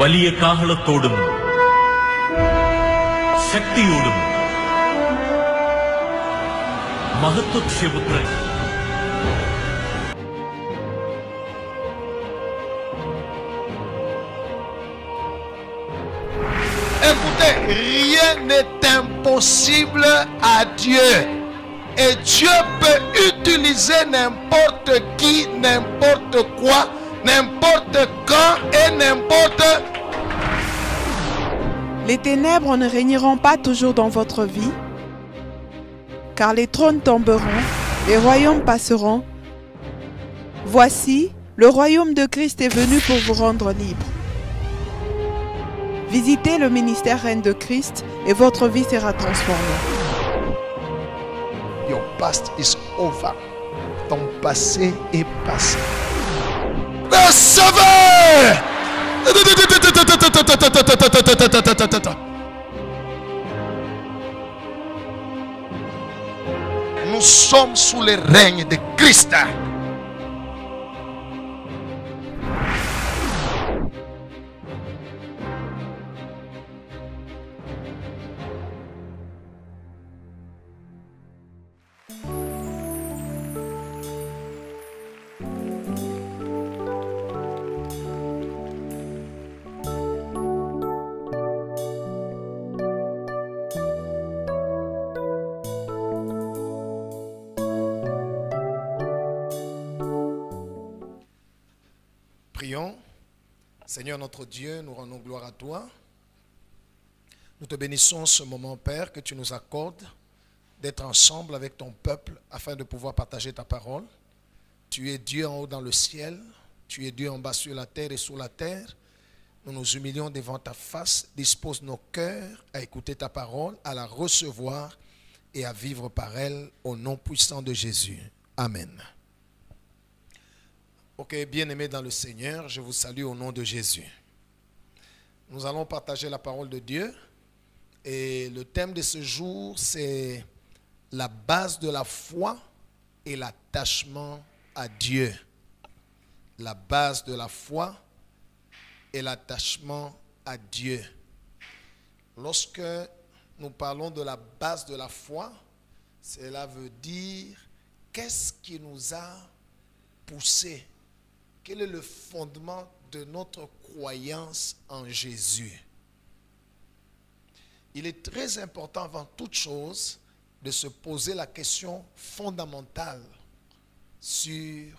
വലിയ കാഹളത്തോടും ശക്തിയോടും മഹത്വക്ഷേപുത്രൻ Écoutez, rien n'est impossible à Dieu. Et Dieu peut utiliser n'importe qui, n'importe quoi, n'importe quand et n'importe. Les ténèbres ne régneront pas toujours dans votre vie, car les trônes tomberont, les royaumes passeront. Voici, le royaume de Christ est venu pour vous rendre libre. Visitez le ministère Reine de Christ et votre vie sera transformée. Your past is over. Ton passé est passé. Le sauveur! Nous sommes sous le règne de Christ. Prions. Seigneur notre Dieu, nous rendons gloire à toi. Nous te bénissons ce moment, Père, que tu nous accordes d'être ensemble avec ton peuple afin de pouvoir partager ta parole. Tu es Dieu en haut dans le ciel, tu es Dieu en bas sur la terre et sous la terre. Nous nous humilions devant ta face, dispose nos cœurs à écouter ta parole, à la recevoir et à vivre par elle au nom puissant de Jésus. Amen. Ok, bien-aimés dans le Seigneur, je vous salue au nom de Jésus. Nous allons partager la parole de Dieu et le thème de ce jour, c'est la base de la foi et l'attachement à Dieu. La base de la foi et l'attachement à Dieu. Lorsque nous parlons de la base de la foi, cela veut dire qu'est-ce qui nous a poussé. Quel est le fondement de notre croyance en Jésus? Il est très important avant toute chose de se poser la question fondamentale sur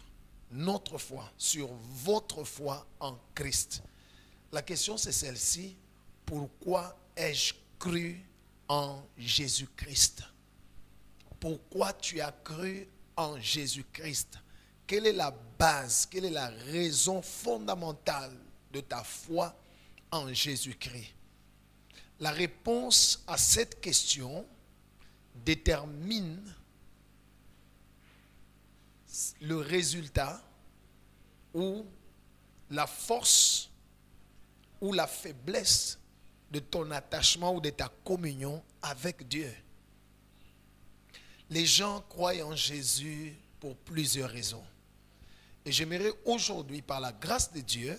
notre foi, sur votre foi en Christ. La question c'est celle-ci: pourquoi ai-je cru en Jésus-Christ? Pourquoi tu as cru en Jésus-Christ? Quelle est la base, quelle est la raison fondamentale de ta foi en Jésus-Christ? La réponse à cette question détermine le résultat ou la force ou la faiblesse de ton attachement ou de ta communion avec Dieu. Les gens croient en Jésus pour plusieurs raisons. Et j'aimerais aujourd'hui, par la grâce de Dieu,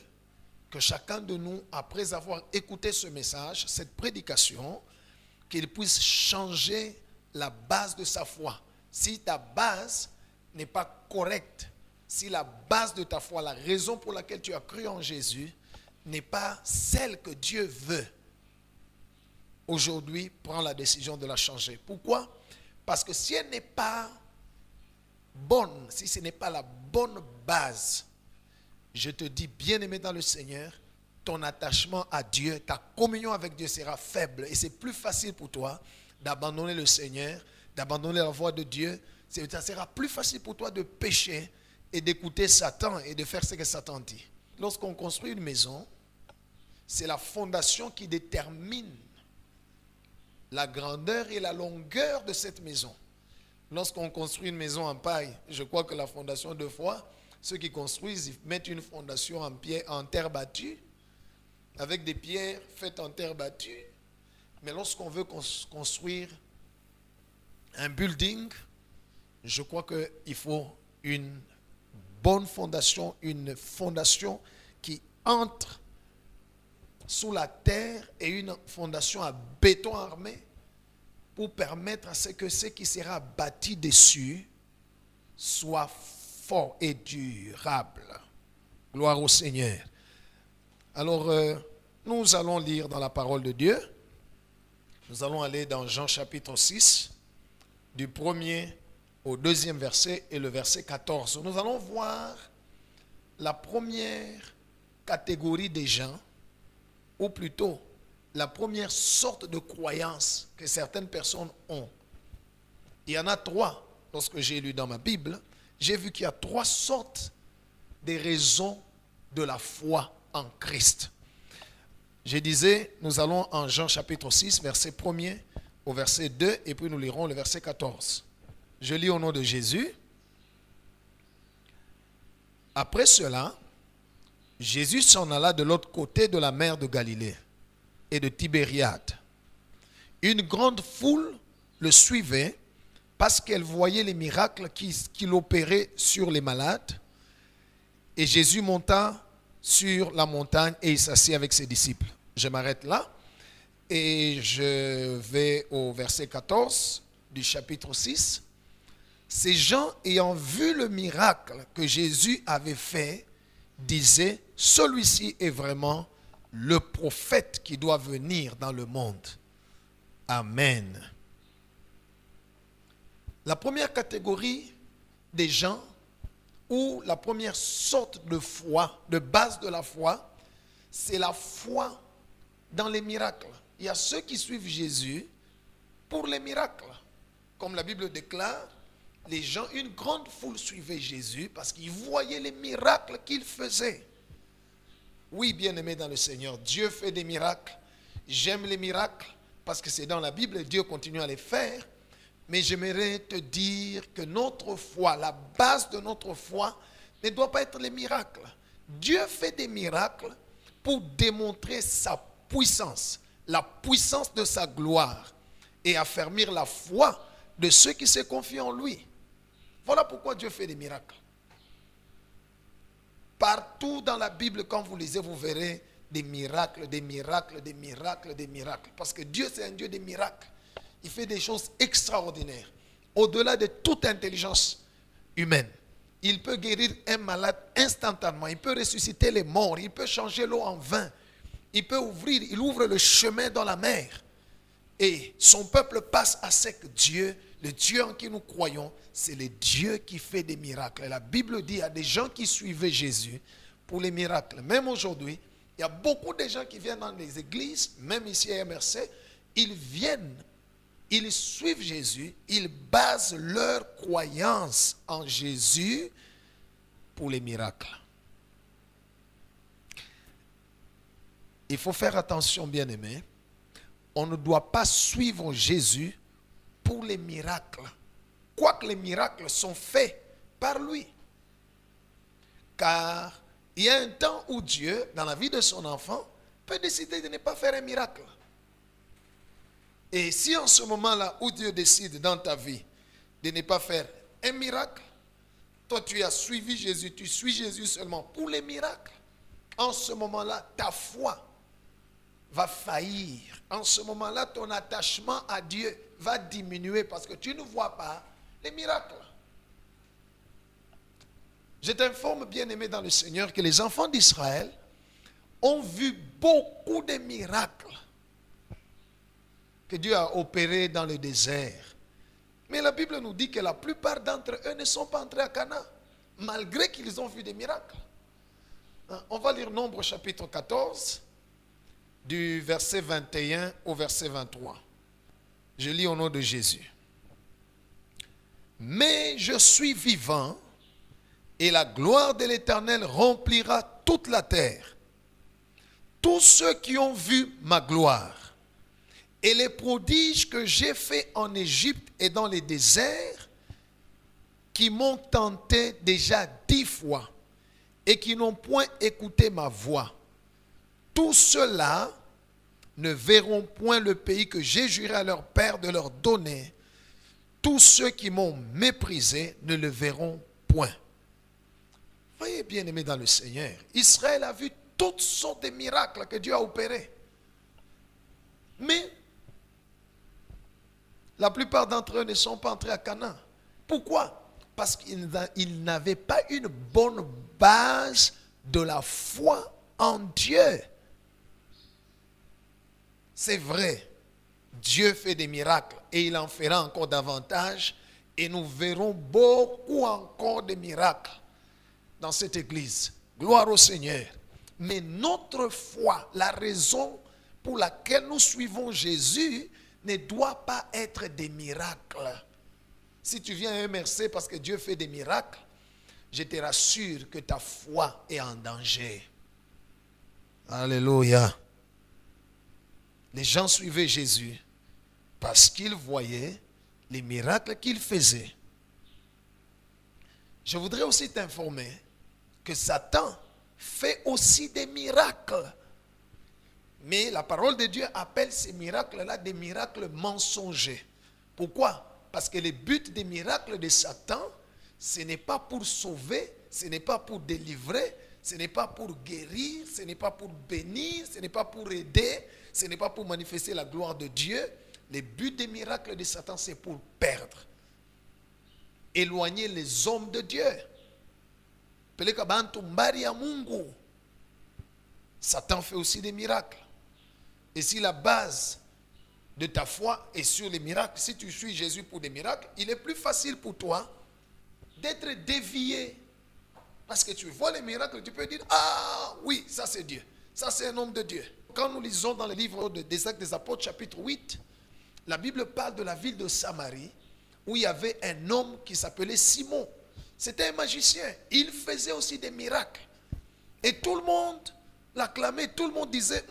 que chacun de nous, après avoir écouté ce message, cette prédication, qu'il puisse changer la base de sa foi. Si ta base n'est pas correcte, si la base de ta foi, la raison pour laquelle tu as cru en Jésus, n'est pas celle que Dieu veut, aujourd'hui, prends la décision de la changer. Pourquoi? Parce que si elle n'est pas bonne, si ce n'est pas la bonne base, je te dis, bien-aimé dans le Seigneur, ton attachement à Dieu, ta communion avec Dieu sera faible et c'est plus facile pour toi d'abandonner le Seigneur, d'abandonner la voie de Dieu. Ça sera plus facile pour toi de pécher et d'écouter Satan et de faire ce que Satan dit. Lorsqu'on construit une maison, c'est la fondation qui détermine la grandeur et la longueur de cette maison. Lorsqu'on construit une maison en paille, je crois que la fondation de foi, ceux qui construisent, ils mettent une fondation en terre battue, avec des pierres faites en terre battue. Mais lorsqu'on veut construire un building, je crois qu'il faut une bonne fondation, une fondation qui entre sous la terre et une fondation à béton armé pour permettre à ce que ce qui sera bâti dessus soit fort et durable. Gloire au Seigneur. Alors, nous allons lire dans la parole de Dieu. Nous allons aller dans Jean chapitre 6, du 1er au 2e verset et le verset 14. Nous allons voir la première catégorie des gens, ou plutôt la première sorte de croyance que certaines personnes ont. Il y en a 3. Lorsque j'ai lu dans ma Bible, j'ai vu qu'il y a 3 sortes de raisons de la foi en Christ. Je disais, nous allons en Jean chapitre 6, verset 1er au verset 2, et puis nous lirons le verset 14. Je lis au nom de Jésus. Après cela, Jésus s'en alla de l'autre côté de la mer de Galilée et de Tibériade. Une grande foule le suivait parce qu'elle voyait les miracles qu'il opérait sur les malades. Et Jésus monta sur la montagne et il s'assit avec ses disciples. Je m'arrête là et je vais au verset 14 du chapitre 6. Ces gens ayant vu le miracle que Jésus avait fait disaient, celui-ci est vraiment le prophète qui doit venir dans le monde. Amen. La première catégorie des gens, ou la première sorte de foi, de base de la foi, c'est la foi dans les miracles. Il y a ceux qui suivent Jésus pour les miracles. Comme la Bible déclare, les gens, une grande foule suivait Jésus parce qu'ils voyaient les miracles qu'il faisait. Oui, bien-aimés dans le Seigneur, Dieu fait des miracles. J'aime les miracles parce que c'est dans la Bible et Dieu continue à les faire. Mais j'aimerais te dire que notre foi, la base de notre foi, ne doit pas être les miracles. Dieu fait des miracles pour démontrer sa puissance, la puissance de sa gloire et affermir la foi de ceux qui se confient en lui. Voilà pourquoi Dieu fait des miracles. Partout dans la Bible, quand vous lisez, vous verrez des miracles, des miracles, des miracles, des miracles. Parce que Dieu, c'est un Dieu des miracles. Il fait des choses extraordinaires, au-delà de toute intelligence humaine. Il peut guérir un malade instantanément. Il peut ressusciter les morts. Il peut changer l'eau en vin. Il ouvre le chemin dans la mer. Et son peuple passe à sec. Dieu, le Dieu en qui nous croyons, c'est le Dieu qui fait des miracles. Et la Bible dit, il y a des gens qui suivaient Jésus pour les miracles. Même aujourd'hui, il y a beaucoup de gens qui viennent dans les églises, même ici à MRC, ils viennent. Ils suivent Jésus, ils basent leur croyance en Jésus pour les miracles. Il faut faire attention, bien-aimés. On ne doit pas suivre Jésus pour les miracles, quoique les miracles sont faits par lui. Car il y a un temps où Dieu, dans la vie de son enfant, peut décider de ne pas faire un miracle. Et si en ce moment-là où Dieu décide dans ta vie de ne pas faire un miracle, toi tu as suivi Jésus, tu suis Jésus seulement pour les miracles, en ce moment-là, ta foi va faillir. En ce moment-là, ton attachement à Dieu va diminuer parce que tu ne vois pas les miracles. Je t'informe, bien-aimé dans le Seigneur, que les enfants d'Israël ont vu beaucoup de miracles que Dieu a opéré dans le désert. Mais la Bible nous dit que la plupart d'entre eux ne sont pas entrés à Canaan, malgré qu'ils ont vu des miracles. On va lire Nombre chapitre 14, du verset 21 au verset 23. Je lis au nom de Jésus. Mais je suis vivant, et la gloire de l'Éternel remplira toute la terre. Tous ceux qui ont vu ma gloire, et les prodiges que j'ai faits en Égypte et dans les déserts, qui m'ont tenté déjà 10 fois, et qui n'ont point écouté ma voix, tous ceux-là ne verront point le pays que j'ai juré à leur père de leur donner. Tous ceux qui m'ont méprisé ne le verront point. Voyez, bien-aimés dans le Seigneur, Israël a vu toutes sortes de miracles que Dieu a opérés. Mais la plupart d'entre eux ne sont pas entrés à Canaan. Pourquoi? Parce qu'ils n'avaient pas une bonne base de la foi en Dieu. C'est vrai, Dieu fait des miracles et il en fera encore davantage et nous verrons beaucoup encore de miracles dans cette église. Gloire au Seigneur. Mais notre foi, la raison pour laquelle nous suivons Jésus, ne doit pas être des miracles. Si tu viens à MRC parce que Dieu fait des miracles, je te rassure que ta foi est en danger. Alléluia. Les gens suivaient Jésus parce qu'ils voyaient les miracles qu'il faisait. Je voudrais aussi t'informer que Satan fait aussi des miracles. Mais la parole de Dieu appelle ces miracles-là des miracles mensongers. Pourquoi? Parce que le but des miracles de Satan, ce n'est pas pour sauver, ce n'est pas pour délivrer, ce n'est pas pour guérir, ce n'est pas pour bénir, ce n'est pas pour aider, ce n'est pas pour manifester la gloire de Dieu. Le but des miracles de Satan, c'est pour perdre, éloigner les hommes de Dieu. Satan fait aussi des miracles. Et si la base de ta foi est sur les miracles, si tu suis Jésus pour des miracles, il est plus facile pour toi d'être dévié. Parce que tu vois les miracles, tu peux dire, ah oui, ça c'est Dieu. Ça c'est un homme de Dieu. Quand nous lisons dans le livre des Actes des Apôtres, chapitre 8, la Bible parle de la ville de Samarie, où il y avait un homme qui s'appelait Simon. C'était un magicien. Il faisait aussi des miracles. Et tout le monde l'acclamait, tout le monde disait,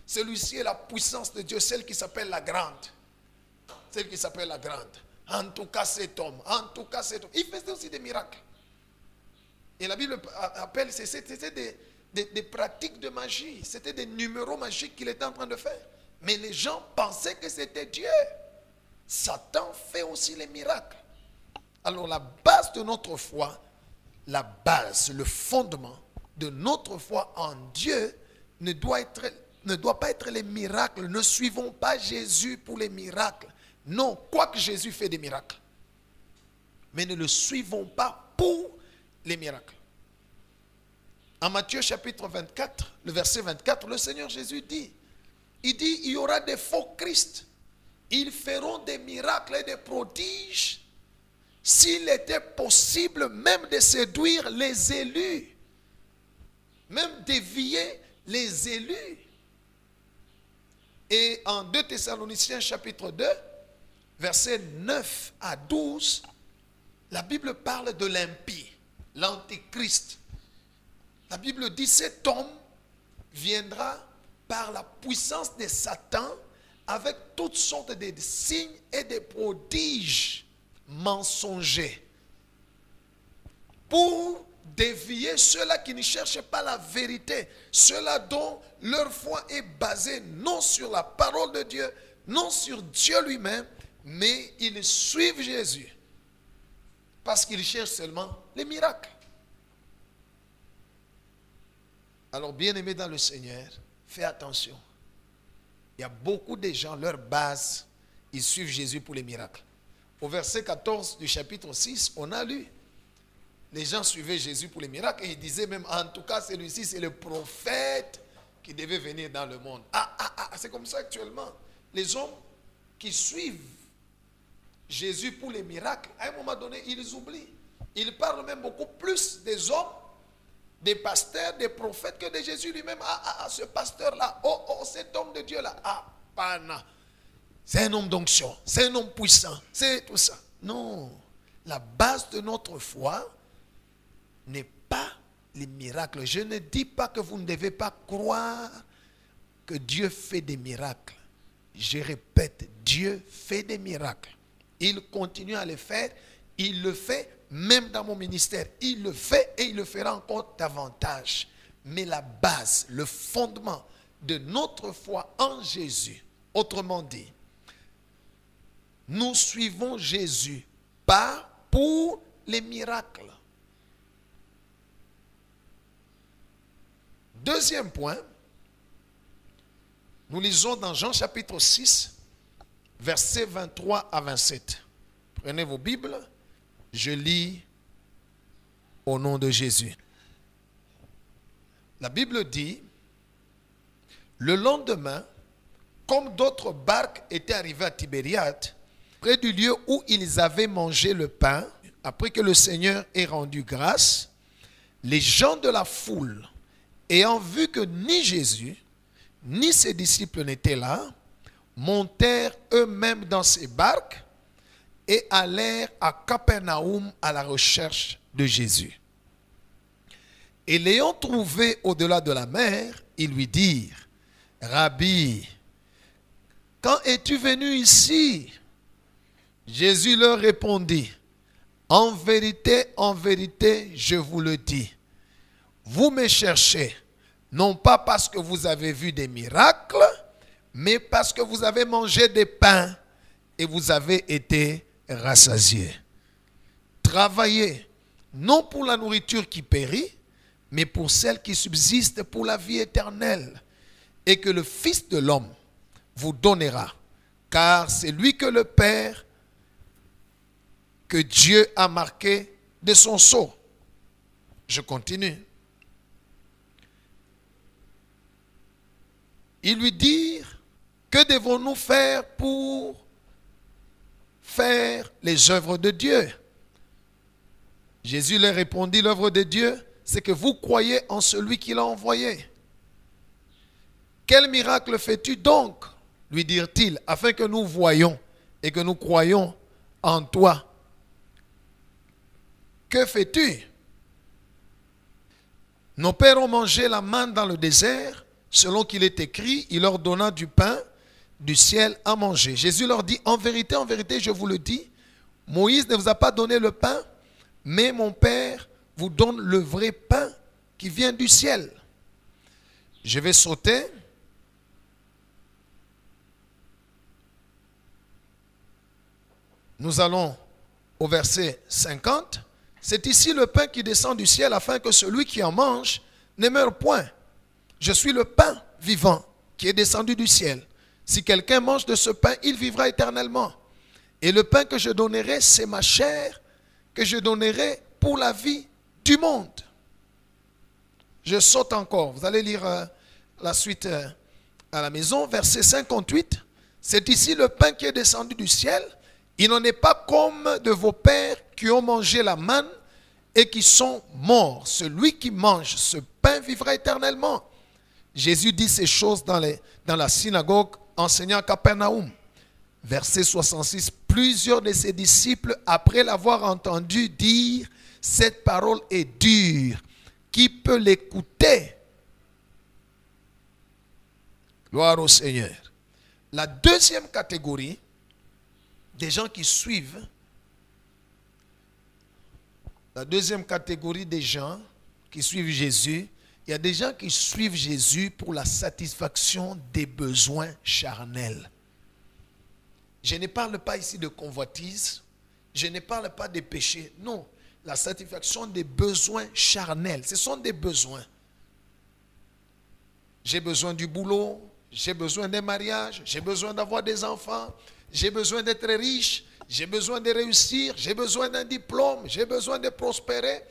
celui-ci est la puissance de Dieu, celle qui s'appelle la grande. Celle qui s'appelle la grande. En tout cas cet homme, en tout cas cet homme. Il faisait aussi des miracles. Et la Bible appelle, c'était des pratiques de magie. C'était des numéros magiques qu'il était en train de faire. Mais les gens pensaient que c'était Dieu. Satan fait aussi les miracles. Alors la base de notre foi, la base, le fondement de notre foi en Dieu ne doit pas être les miracles. Ne suivons pas Jésus pour les miracles. Non, quoique Jésus fait des miracles. Mais ne le suivons pas pour les miracles. En Matthieu chapitre 24, le verset 24, le Seigneur Jésus dit, il dit, il y aura des faux Christ. Ils feront des miracles et des prodiges s'il était possible même de séduire les élus, même dévier les élus. Et en 2 Thessaloniciens chapitre 2, versets 9 à 12, la Bible parle de l'impie, l'antéchrist. La Bible dit, cet homme viendra par la puissance de Satan avec toutes sortes de signes et de prodiges mensongers pour dévier ceux-là qui ne cherchent pas la vérité, ceux-là dont leur foi est basée non sur la parole de Dieu, non sur Dieu lui-même, mais ils suivent Jésus parce qu'ils cherchent seulement les miracles. Alors, bien-aimés dans le Seigneur, fais attention. Il y a beaucoup de gens, leur base, ils suivent Jésus pour les miracles. Au verset 14 du chapitre 6, on a lu, les gens suivaient Jésus pour les miracles et ils disaient même, en tout cas, celui-ci, c'est le prophète qui devait venir dans le monde. C'est comme ça actuellement. Les hommes qui suivent Jésus pour les miracles, à un moment donné, ils oublient. Ils parlent même beaucoup plus des hommes, des pasteurs, des prophètes que de Jésus lui-même. Ce pasteur-là, cet homme de Dieu-là, pana. C'est un homme d'onction, c'est un homme puissant, c'est tout ça. Non, la base de notre foi n'est pas les miracles. Je ne dis pas que vous ne devez pas croire que Dieu fait des miracles. Je répète, Dieu fait des miracles. Il continue à le faire, il le fait même dans mon ministère. Il le fait et il le fera encore davantage. Mais la base, le fondement de notre foi en Jésus, autrement dit, nous suivons Jésus pas pour les miracles. Deuxième point, nous lisons dans Jean chapitre 6, versets 23 à 27. Prenez vos Bibles, je lis au nom de Jésus. La Bible dit, le lendemain, comme d'autres barques étaient arrivées à Tibériade, près du lieu où ils avaient mangé le pain, après que le Seigneur ait rendu grâce, les gens de la foule, ayant vu que ni Jésus, ni ses disciples n'étaient là, montèrent eux-mêmes dans ces barques et allèrent à Capernaum à la recherche de Jésus. Et l'ayant trouvé au-delà de la mer, ils lui dirent, « Rabbi, quand es-tu venu ici ?» Jésus leur répondit, « en vérité, je vous le dis, vous me cherchez, non pas parce que vous avez vu des miracles, mais parce que vous avez mangé des pains et vous avez été rassasiés. Travaillez, non pour la nourriture qui périt, mais pour celle qui subsiste pour la vie éternelle, et que le Fils de l'homme vous donnera, car c'est lui que le Père, que Dieu a marqué de son sceau. » Je continue. Ils lui dirent, « Que devons-nous faire pour faire les œuvres de Dieu ?» Jésus leur répondit, « L'œuvre de Dieu, c'est que vous croyez en celui qui l'a envoyé. » « Quel miracle fais-tu donc, lui dirent-ils, afin que nous voyions et que nous croyions en toi? Que fais-tu? Nos pères ont mangé la manne dans le désert, selon qu'il est écrit, il leur donna du pain du ciel à manger. » Jésus leur dit, en vérité, je vous le dis, Moïse ne vous a pas donné le pain, mais mon Père vous donne le vrai pain qui vient du ciel. Je vais sauter. Nous allons au verset 50. C'est ici le pain qui descend du ciel afin que celui qui en mange ne meure point. Je suis le pain vivant qui est descendu du ciel. Si quelqu'un mange de ce pain, il vivra éternellement. Et le pain que je donnerai, c'est ma chair que je donnerai pour la vie du monde. Je saute encore. Vous allez lire la suite à la maison. Verset 58. C'est ici le pain qui est descendu du ciel. Il n'en est pas comme de vos pères qui ont mangé la manne et qui sont morts. Celui qui mange ce pain vivra éternellement. Jésus dit ces choses dans la synagogue, enseignant à Capernaum. Verset 66. Plusieurs de ses disciples, après l'avoir entendu dire, cette parole est dure, qui peut l'écouter? Gloire au Seigneur. La deuxième catégorie des gens qui suivent, la deuxième catégorie des gens qui suivent Jésus, il y a des gens qui suivent Jésus pour la satisfaction des besoins charnels. Je ne parle pas ici de convoitise, je ne parle pas des péchés, non. La satisfaction des besoins charnels, ce sont des besoins. J'ai besoin du boulot, j'ai besoin d'un mariage, j'ai besoin d'avoir des enfants, j'ai besoin d'être riche, j'ai besoin de réussir, j'ai besoin d'un diplôme, j'ai besoin de prospérer,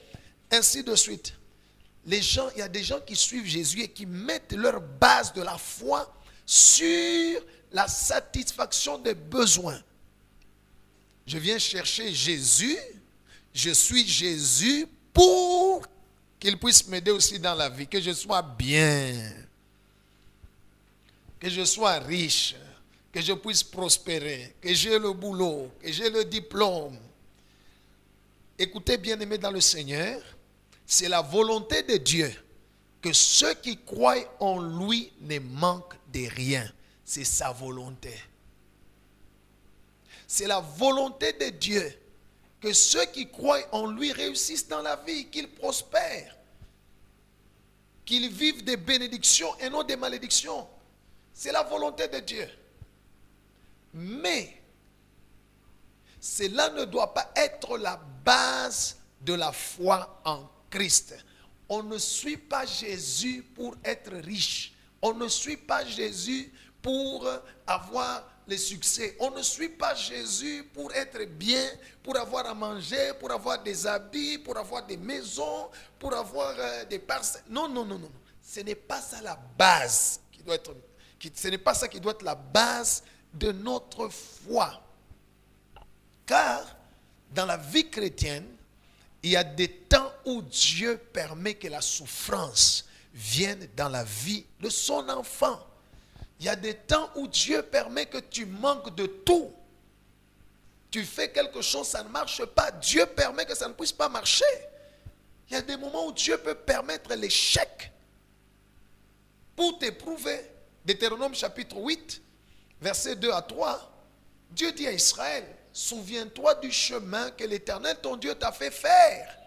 ainsi de suite. Il y a des gens qui suivent Jésus et qui mettent leur base de la foi sur la satisfaction des besoins. Je viens chercher Jésus, je suis Jésus pour qu'il puisse m'aider aussi dans la vie, que je sois bien, que je sois riche, que je puisse prospérer, que j'ai le boulot, que j'ai le diplôme. Écoutez, bien-aimés dans le Seigneur, c'est la volonté de Dieu que ceux qui croient en lui ne manquent de rien. C'est sa volonté. C'est la volonté de Dieu que ceux qui croient en lui réussissent dans la vie, qu'ils prospèrent, qu'ils vivent des bénédictions et non des malédictions. C'est la volonté de Dieu. Mais cela ne doit pas être la base de la foi en Christ. On ne suit pas Jésus pour être riche. On ne suit pas Jésus pour avoir le succès. On ne suit pas Jésus pour être bien, pour avoir à manger, pour avoir des habits, pour avoir des maisons, pour avoir des parcelles. Non, non, non, non. Ce n'est pas ça la base qui doit être. Ce n'est pas ça qui doit être la base de notre foi. Car dans la vie chrétienne, il y a des temps où Dieu permet que la souffrance vienne dans la vie de son enfant. Il y a des temps où Dieu permet que tu manques de tout. Tu fais quelque chose, ça ne marche pas. Dieu permet que ça ne puisse pas marcher. Il y a des moments où Dieu peut permettre l'échec pour t'éprouver. Deutéronome chapitre 8, versets 2 à 3, Dieu dit à Israël, souviens-toi du chemin que l'Éternel, ton Dieu, t'a fait faire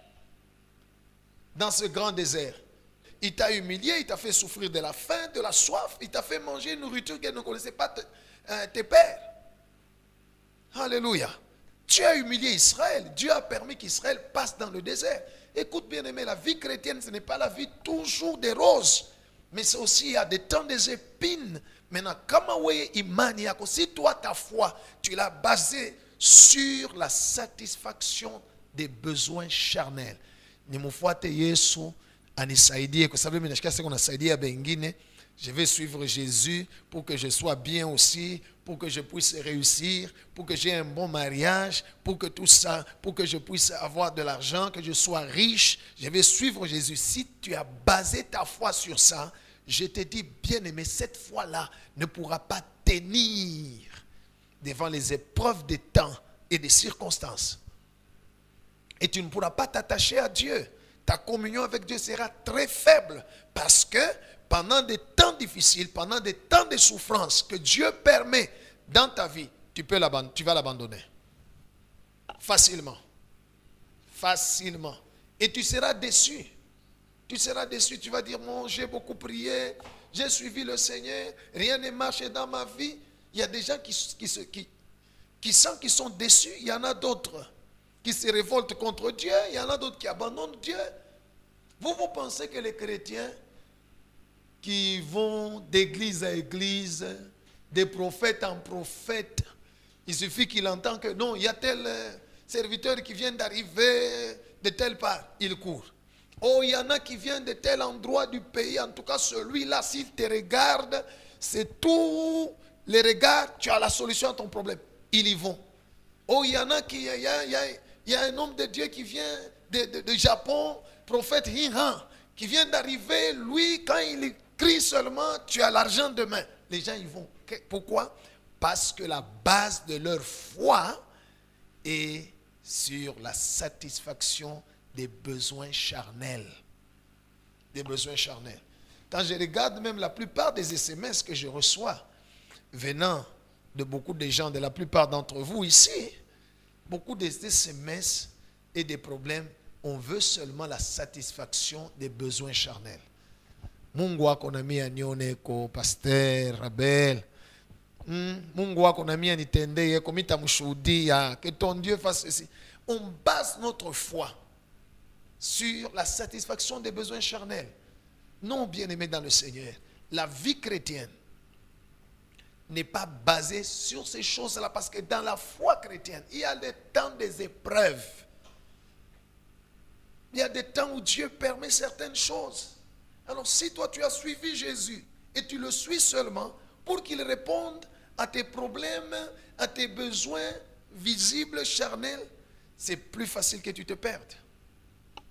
dans ce grand désert. Il t'a humilié, il t'a fait souffrir de la faim, de la soif, il t'a fait manger une nourriture qu'elle ne connaissait pas tes pères. Alléluia. Dieu a humilié Israël, Dieu a permis qu'Israël passe dans le désert. Écoute bien aimé, la vie chrétienne, ce n'est pas la vie toujours des roses, mais c'est aussi, il y a des temps des épines. Maintenant, si toi, ta foi, tu l'as basée sur la satisfaction des besoins charnels. Je vais suivre Jésus pour que je sois bien aussi, pour que je puisse réussir, pour que j'ai un bon mariage, pour que tout ça, pour que je puisse avoir de l'argent, que je sois riche. Je vais suivre Jésus. Si tu as basé ta foi sur ça, je te dis, bien-aimé, cette foi-là ne pourra pas tenir devant les épreuves des temps et des circonstances. Et tu ne pourras pas t'attacher à Dieu. Ta communion avec Dieu sera très faible parce que pendant des temps difficiles, pendant des temps de souffrance que Dieu permet dans ta vie, tu vas l'abandonner. Facilement. Facilement. Et tu seras déçu. Tu seras déçu. Tu vas dire, bon, j'ai beaucoup prié, j'ai suivi le Seigneur, rien ne marche dans ma vie. Il y a des gens qui sentent qu'ils sont déçus. Il y en a d'autres qui se révoltent contre Dieu. Il y en a d'autres qui abandonnent Dieu. Vous pensez que les chrétiens qui vont d'église à église, de prophète en prophète, il suffit qu'il entend que non, il y a tel serviteur qui vient d'arriver de telle part, il court. Oh, il y en a qui viennent de tel endroit du pays, en tout cas celui-là, s'il te regarde, c'est tout les regards, tu as la solution à ton problème. Ils y vont. Oh, il y en a qui, il y a un homme de Dieu qui vient de Japon, prophète Hinhan, qui vient d'arriver, lui, quand il crie seulement, tu as l'argent demain. Les gens y vont. Pourquoi? Parce que la base de leur foi est sur la satisfaction des besoins charnels. Des besoins charnels. Quand je regarde même la plupart des SMS que je reçois, venant de beaucoup de gens, de la plupart d'entre vous ici, beaucoup des SMS et des problèmes, on veut seulement la satisfaction des besoins charnels. Mungu wako na mia nione ko pasteur Abel. Mungu wako na mia nitendee ko mitamshuhudia que ton Dieu fasse ceci. On base notre foi sur la satisfaction des besoins charnels. Non, bien-aimés dans le Seigneur, la vie chrétienne n'est pas basée sur ces choses-là, parce que dans la foi chrétienne, il y a des temps des épreuves. Il y a des temps où Dieu permet certaines choses. Alors si toi tu as suivi Jésus et tu le suis seulement pour qu'il réponde à tes problèmes, à tes besoins visibles, charnels, c'est plus facile que tu te perdes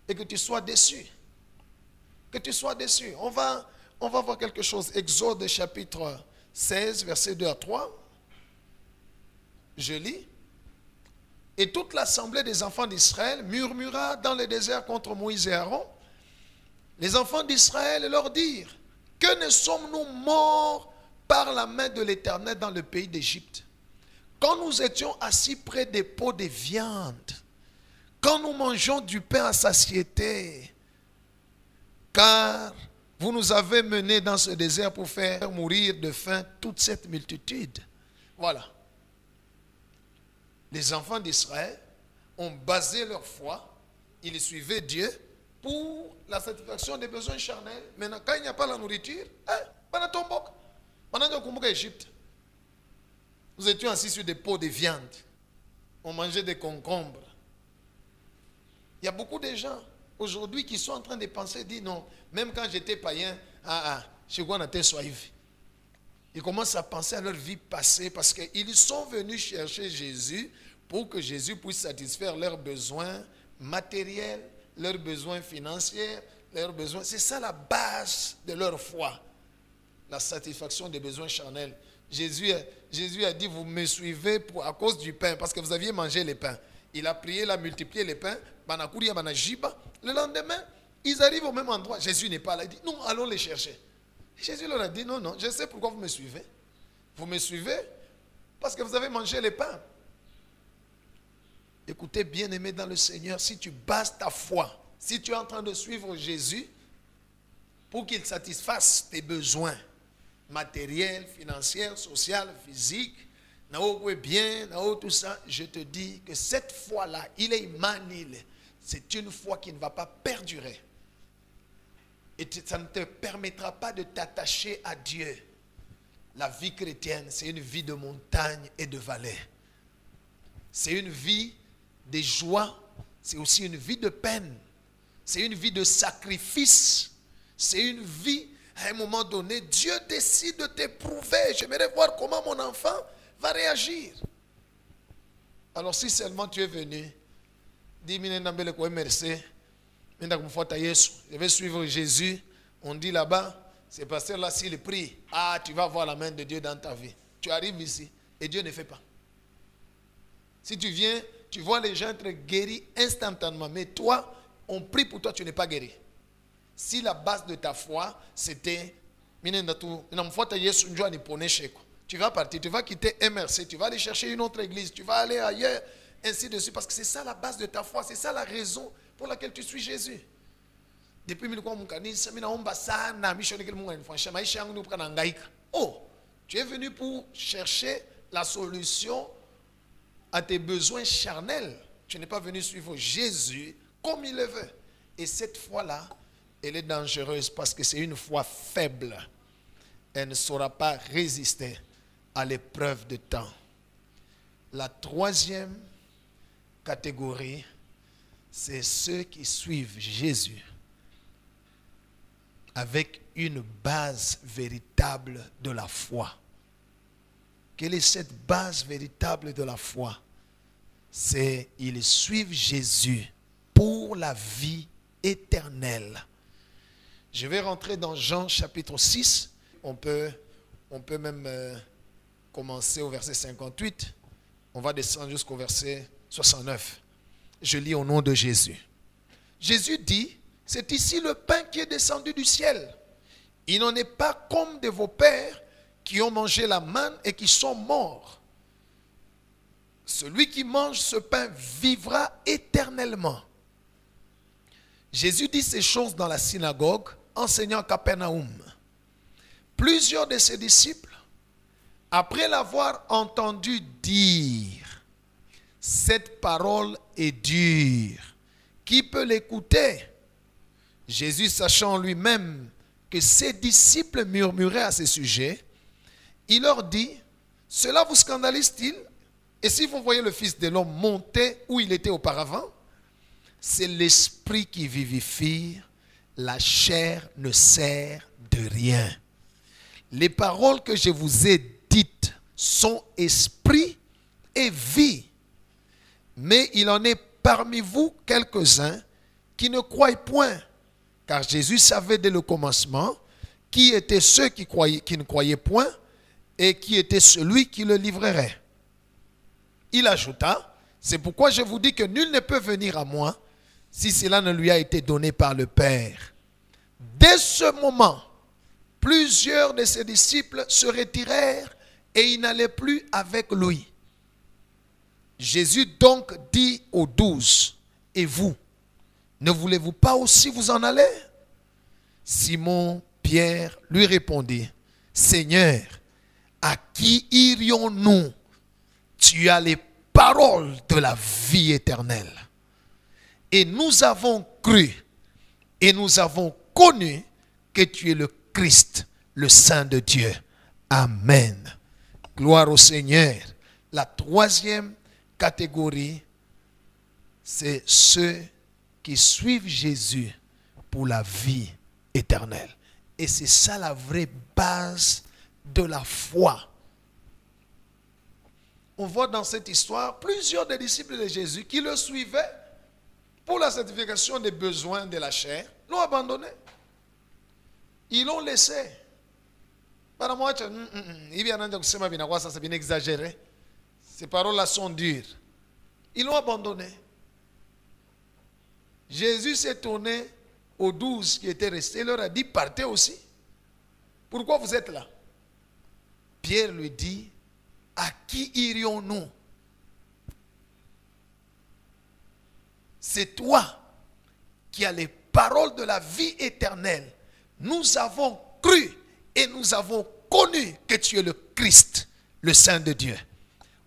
et que tu sois déçu. Que tu sois déçu. On va voir quelque chose. Exode chapitre 16, versets 2 à 3. Je lis. Et toute l'assemblée des enfants d'Israël murmura dans le désert contre Moïse et Aaron. Les enfants d'Israël leur dirent, que ne sommes-nous morts par la main de l'Éternel dans le pays d'Égypte, quand nous étions assis près des pots de viande, quand nous mangeons du pain à satiété, car vous nous avez menés dans ce désert pour faire mourir de faim toute cette multitude. Voilà. Les enfants d'Israël ont basé leur foi, ils suivaient Dieu pour la satisfaction des besoins charnels. Maintenant, quand il n'y a pas la nourriture, pendant Égypte, nous étions assis sur des pots de viande. On mangeait des concombres. Il y a beaucoup de gens aujourd'hui qui sont en train de penser, dire non, même quand j'étais païen, chez quoi on était soif. Ils commencent à penser à leur vie passée parce qu'ils sont venus chercher Jésus pour que Jésus puisse satisfaire leurs besoins matériels, leurs besoins financiers, leurs besoins. C'est ça la base de leur foi. La satisfaction des besoins charnels. Jésus a dit, vous me suivez à cause du pain, parce que vous aviez mangé les pains. Il a prié, il a multiplié les pains. Le lendemain, ils arrivent au même endroit. Jésus n'est pas là. Il dit, non, allons les chercher. Jésus leur a dit, non, non, je sais pourquoi vous me suivez. Vous me suivez parce que vous avez mangé les pains. Écoutez, bien-aimé dans le Seigneur, si tu bases ta foi, si tu es en train de suivre Jésus pour qu'il satisfasse tes besoins matériels, financiers, sociaux, physiques, bien, tout ça, je te dis que cette foi-là, il est manil. C'est une foi qui ne va pas perdurer. Et ça ne te permettra pas de t'attacher à Dieu. La vie chrétienne, c'est une vie de montagne et de vallée. C'est une vie de joie, c'est aussi une vie de peine. C'est une vie de sacrifice. C'est une vie, à un moment donné, Dieu décide de t'éprouver. J'aimerais voir comment mon enfant va réagir. Alors si seulement tu es venu, dis-moi merci. Je vais suivre Jésus. On dit là-bas, c'est pasteur là, s'il prie, tu vas voir la main de Dieu dans ta vie. Tu arrives ici et Dieu ne fait pas. Si tu viens, tu vois les gens être guéris instantanément. Mais toi, on prie pour toi, tu n'es pas guéri. Si la base de ta foi, c'était, tu vas partir, tu vas quitter MRC, tu vas aller chercher une autre église, tu vas aller ailleurs, ainsi de suite. Parce que c'est ça la base de ta foi, c'est ça la raison pour laquelle tu suis Jésus. Depuis tu es venu pour chercher la solution à tes besoins charnels. Tu n'es pas venu suivre Jésus comme il le veut. Et cette foi-là, elle est dangereuse parce que c'est une foi faible. Elle ne saura pas résister à l'épreuve de temps. La troisième catégorie, c'est ceux qui suivent Jésus avec une base véritable de la foi. Quelle est cette base véritable de la foi? C'est ils suivent Jésus pour la vie éternelle. Je vais rentrer dans Jean chapitre 6. On peut même commencer au verset 58. On va descendre jusqu'au verset 69. Je lis au nom de Jésus. Jésus dit, c'est ici le pain qui est descendu du ciel. Il n'en est pas comme de vos pères qui ont mangé la manne et qui sont morts. Celui qui mange ce pain vivra éternellement. Jésus dit ces choses dans la synagogue, enseignant à Capernaum. Plusieurs de ses disciples, après l'avoir entendu dire, cette parole est dure, qui peut l'écouter? Jésus, sachant lui-même que ses disciples murmuraient à ce sujet, il leur dit, cela vous scandalise-t-il? Et si vous voyez le Fils de l'homme monter où il était auparavant, c'est l'esprit qui vivifie, la chair ne sert de rien. Les paroles que je vous ai dites sont esprit et vie. Mais il en est parmi vous quelques-uns qui ne croient point. Car Jésus savait dès le commencement qui étaient ceux qui ne croyaient point et qui était celui qui le livrerait. Il ajouta, c'est pourquoi je vous dis que nul ne peut venir à moi si cela ne lui a été donné par le Père. Dès ce moment, plusieurs de ses disciples se retirèrent et ils n'allaient plus avec lui. Jésus donc dit aux 12, et vous, ne voulez-vous pas aussi vous en aller? Simon Pierre lui répondit, Seigneur, à qui irions-nous? Tu as les paroles de la vie éternelle. Et nous avons cru et nous avons connu que tu es le Christ, le Saint de Dieu. Amen. Gloire au Seigneur. La troisième catégorie, c'est ceux qui suivent Jésus pour la vie éternelle. Et c'est ça la vraie base de la foi. On voit dans cette histoire plusieurs des disciples de Jésus qui le suivaient pour la satisfaction des besoins de la chair, l'ont abandonné. Ils l'ont laissé. Par moi, il vient de se dire ça, c'est bien exagéré. Ces paroles-là sont dures. Ils l'ont abandonné. Jésus s'est tourné aux 12 qui étaient restés. Il leur a dit, partez aussi. Pourquoi vous êtes là? Pierre lui dit, à qui irions-nous? C'est toi qui as les paroles de la vie éternelle. Nous avons cru et nous avons connu que tu es le Christ, le Saint de Dieu.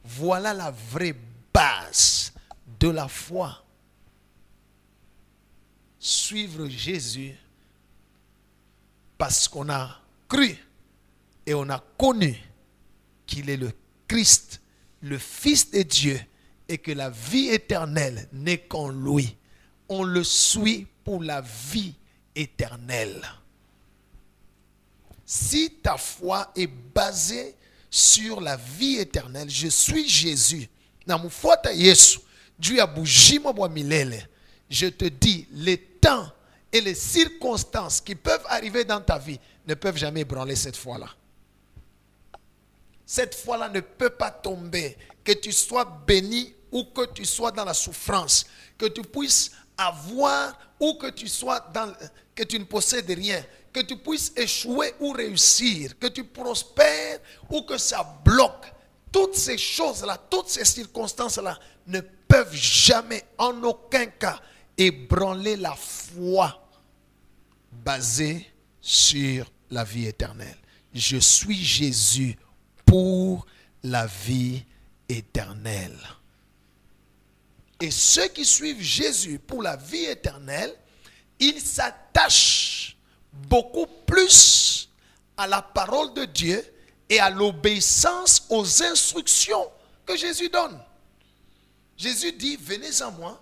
Voilà la vraie base de la foi. Suivre Jésus parce qu'on a cru et on a connu qu'il est le Christ, le Fils de Dieu, et que la vie éternelle n'est qu'en lui. On le suit pour la vie éternelle. Si ta foi est basée sur la vie éternelle, je suis Jésus. Je te dis, les temps et les circonstances qui peuvent arriver dans ta vie ne peuvent jamais ébranler cette foi-là. Cette foi-là ne peut pas tomber. Que tu sois béni ou que tu sois dans la souffrance, que tu puisses avoir ou que tu sois dans, que tu ne possèdes rien, que tu puisses échouer ou réussir, que tu prospères ou que ça bloque. Toutes ces choses-là, toutes ces circonstances-là ne peuvent jamais, en aucun cas, ébranler la foi basée sur la vie éternelle. Je suis Jésus pour la vie éternelle. Et ceux qui suivent Jésus pour la vie éternelle, ils s'attachent beaucoup plus à la parole de Dieu et à l'obéissance aux instructions que Jésus donne. Jésus dit, venez à moi,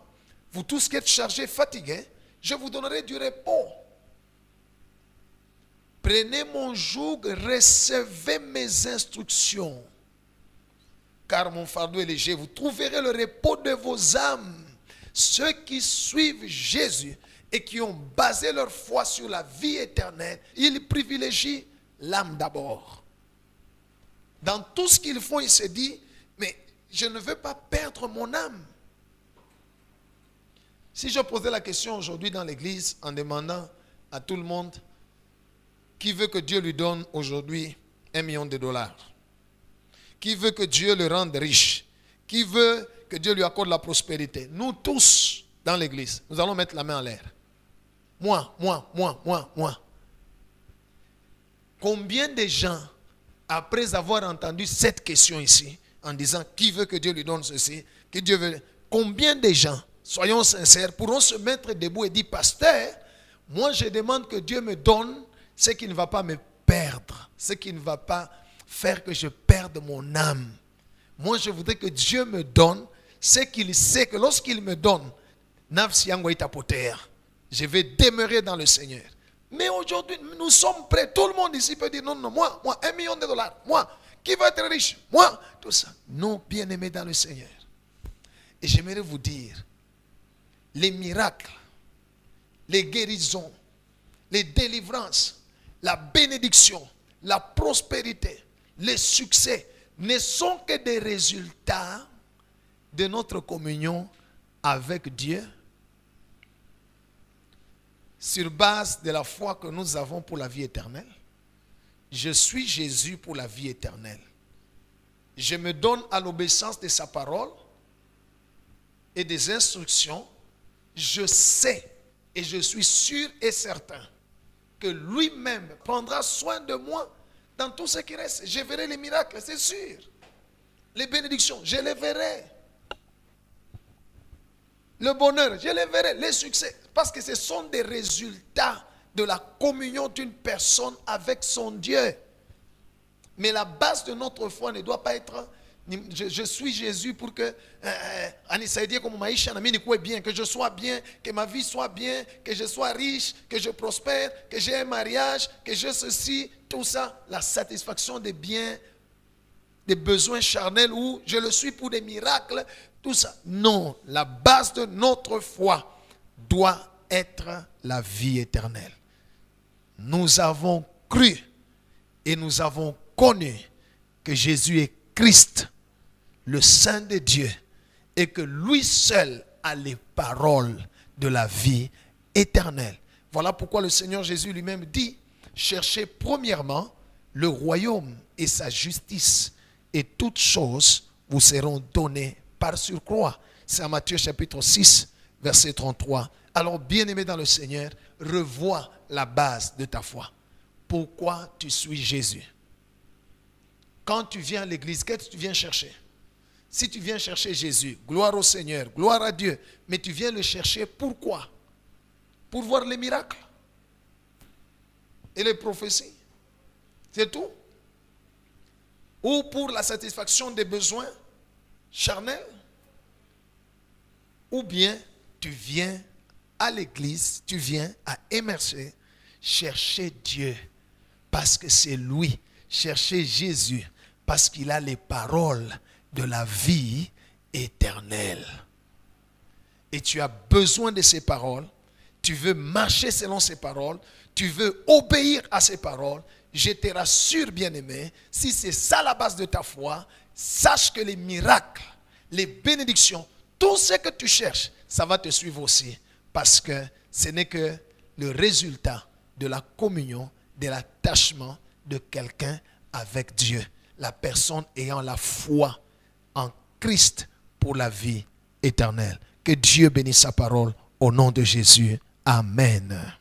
vous tous qui êtes chargés, fatigués, je vous donnerai du repos. Prenez mon joug, recevez mes instructions. Car mon fardeau est léger, vous trouverez le repos de vos âmes. Ceux qui suivent Jésus et qui ont basé leur foi sur la vie éternelle, ils privilégient l'âme d'abord. Dans tout ce qu'ils font, ils se disent, mais je ne veux pas perdre mon âme. Si je posais la question aujourd'hui dans l'église en demandant à tout le monde qui veut que Dieu lui donne aujourd'hui $1 million, qui veut que Dieu le rende riche, qui veut que Dieu lui accorde la prospérité, nous tous dans l'église, nous allons mettre la main en l'air. Moi. Combien de gens, après avoir entendu cette question ici, en disant qui veut que Dieu lui donne ceci, que Dieu veut, combien de gens, soyons sincères, pourront se mettre debout et dire, pasteur, moi je demande que Dieu me donne ce qui ne va pas me perdre, ce qui ne va pas faire que je perde mon âme. Moi je voudrais que Dieu me donne ce qu'il sait que lorsqu'il me donne, je vais demeurer dans le Seigneur. Mais aujourd'hui, nous sommes prêts. Tout le monde ici peut dire non, moi, $1 million, moi, qui va être riche, moi, tout ça. Non, bien-aimés dans le Seigneur. Et j'aimerais vous dire, les miracles, les guérisons, les délivrances, la bénédiction, la prospérité, les succès ne sont que des résultats de notre communion avec Dieu sur base de la foi que nous avons pour la vie éternelle. Je suis Jésus pour la vie éternelle. Je me donne à l'obéissance de sa parole et des instructions. Je sais et je suis sûr et certain que lui-même prendra soin de moi dans tout ce qui reste. Je verrai les miracles, c'est sûr. Les bénédictions, je les verrai. le bonheur, je les verrai, les succès. Parce que ce sont des résultats de la communion d'une personne avec son Dieu. Mais la base de notre foi ne doit pas être je suis Jésus pour que bien, que je sois bien, que ma vie soit bien, que je sois riche, que je prospère, que j'ai un mariage, que j'ai ceci, tout ça, la satisfaction des biens, des besoins charnels, ou je le suis pour des miracles, tout ça. Non, la base de notre foi doit être la vie éternelle. Nous avons cru et nous avons connu que Jésus est Christ, le Saint de Dieu, et que lui seul a les paroles de la vie éternelle. Voilà pourquoi le Seigneur Jésus lui-même dit, cherchez premièrement le royaume et sa justice, et toutes choses vous seront données par surcroît. C'est en Matthieu chapitre 6, verset 33. Alors, bien-aimé dans le Seigneur, revois la base de ta foi. Pourquoi tu suis Jésus? Quand tu viens à l'église, qu'est-ce que tu viens chercher? Si tu viens chercher Jésus, gloire au Seigneur, gloire à Dieu, mais tu viens le chercher pourquoi? Pour voir les miracles et les prophéties. C'est tout? Ou pour la satisfaction des besoins charnels? Ou bien tu viens à l'église, tu viens à émerger, chercher Dieu parce que c'est lui, chercher Jésus parce qu'il a les paroles de la vie éternelle. Et tu as besoin de ces paroles, tu veux marcher selon ces paroles, tu veux obéir à ces paroles. Je te rassure, bien-aimé, si c'est ça la base de ta foi, sache que les miracles, les bénédictions, tout ce que tu cherches, ça va te suivre aussi. Parce que ce n'est que le résultat de la communion, de l'attachement de quelqu'un avec Dieu. La personne ayant la foi en Christ pour la vie éternelle. Que Dieu bénisse sa parole au nom de Jésus. Amen.